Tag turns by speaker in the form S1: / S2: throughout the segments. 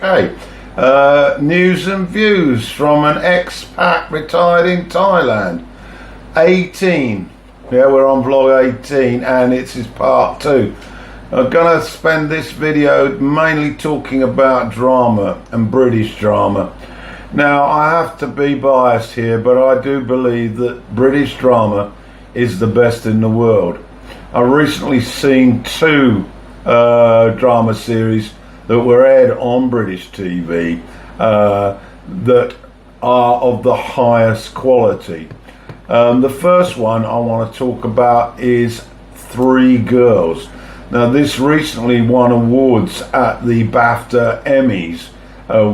S1: UK. News and views from an expat retired in Thailand. 18. Yeah, we're on vlog 18 and it's his part 2. I'm going to spend this video mainly talking about drama and British drama. Now, I have to be biased here, but I do believe that British drama is the best in the world. I've recently seen 2 drama series that were aired on British TV that are of the highest quality. The first one I want to talk about is 3 Girls. Now, this recently won awards at the BAFTA Emmys,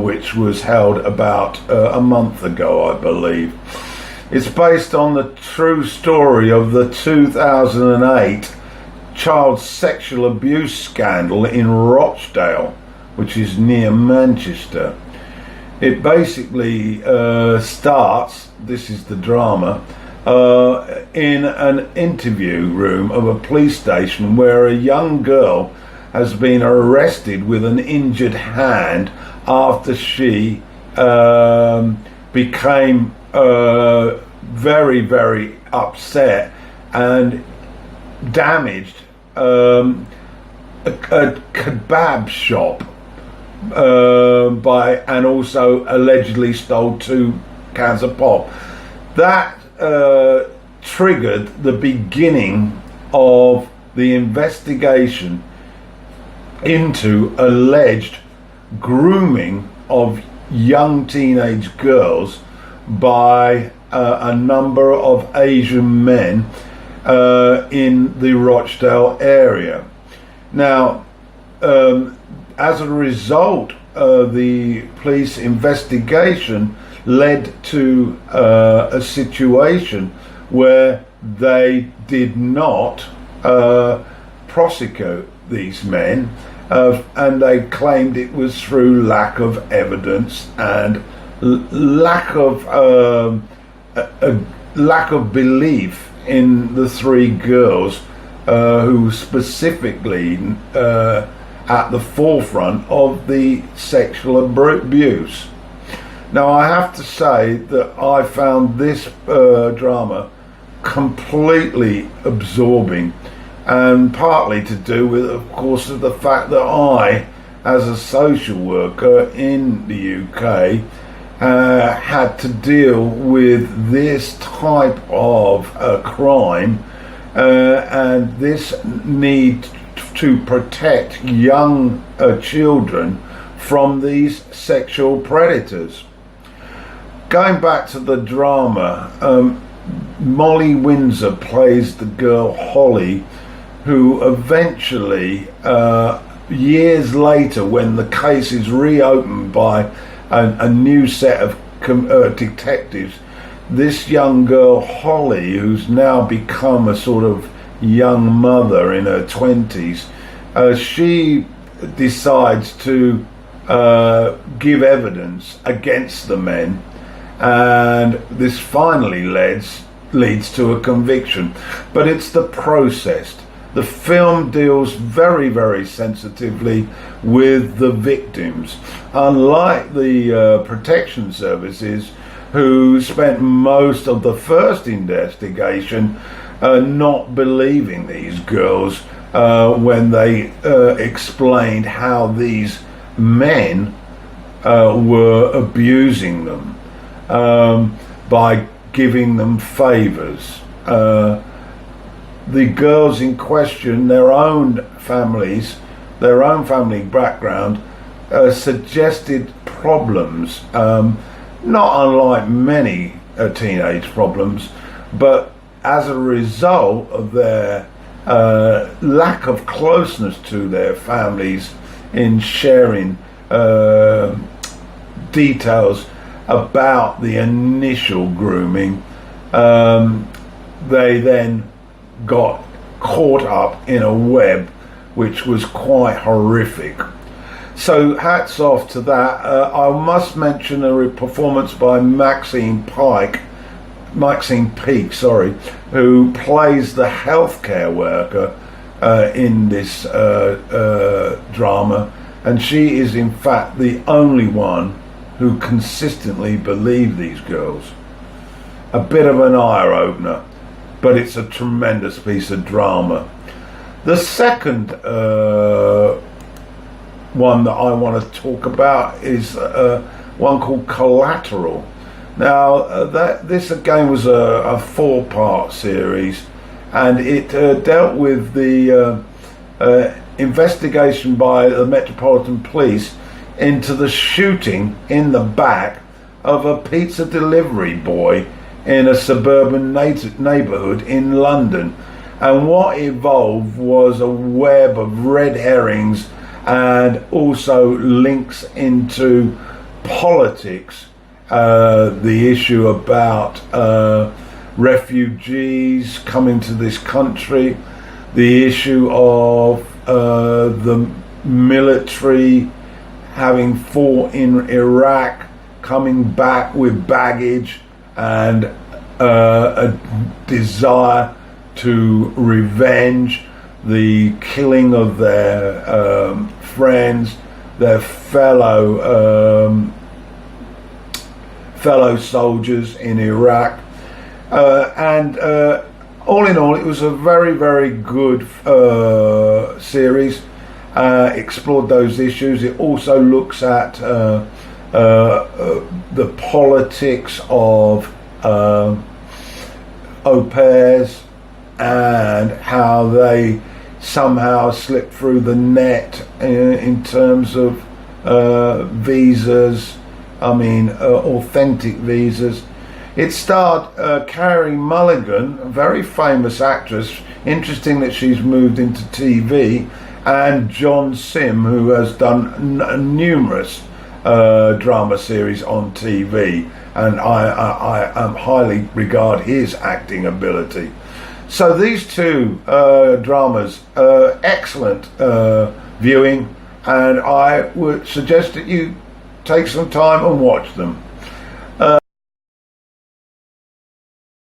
S1: which was held about a month ago, I believe. It's based on the true story of the 2008 child sexual abuse scandal in Rochdale, which is near Manchester. It basically starts, this is the drama, in an interview room of a police station where a young girl has been arrested with an injured hand after she became very, very upset and damaged a kebab shop and also allegedly stole 2 cans of pop. That triggered the beginning of the investigation into alleged grooming of young teenage girls by a number of Asian men in the Rochdale area. Now, as a result, the police investigation led to a situation where they did not prosecute these men, and they claimed it was through lack of evidence and lack of belief in the 3 girls who specifically at the forefront of the sexual abuse. Now, I have to say that I found this drama completely absorbing, and partly to do with, of course, the fact that I, as a social worker in the UK, had to deal with this type of crime and this need to protect young children from these sexual predators. Going back to the drama, Molly Windsor plays the girl Holly, who eventually, years later, when the case is reopened by a new set of detectives, this young girl Holly, who's now become a sort of young mother in her 20s, she decides to give evidence against the men, and this finally leads to a conviction. But it's the process. The film deals very, very sensitively with the victims, unlike the protection services, who spent most of the first investigation not believing these girls when they explained how these men were abusing them by giving them favors. The girls in question, their own family background, suggested problems, not unlike many teenage problems, but as a result of their lack of closeness to their families in sharing details about the initial grooming, they then got caught up in a web which was quite horrific. So hats off to that. I must mention a performance by Maxine Peake, who plays the healthcare worker in this drama, and she is in fact the only one who consistently believed these girls. A bit of an eye-opener, but it's a tremendous piece of drama. The second one that I want to talk about is one called Collateral. Now, this again was a 4-part series, and it dealt with the investigation by the Metropolitan Police into the shooting in the back of a pizza delivery boy in a suburban neighbourhood in London. And what evolved was a web of red herrings and also links into politics, the issue about refugees coming to this country, the issue of the military having fought in Iraq, coming back with baggage and a desire to revenge the killing of their friends, their fellow soldiers in Iraq, and all in all, it was a very, very good series. Explored those issues. It also looks at the politics of au pairs and how they somehow slip through the net in terms of visas. I mean, authentic visas. It starred Carey Mulligan, a very famous actress. Interesting that she's moved into TV, and Simm, who has done numerous drama series on TV, and I highly regard his acting ability. So these two dramas, excellent viewing, and I would suggest that you take some time and watch them.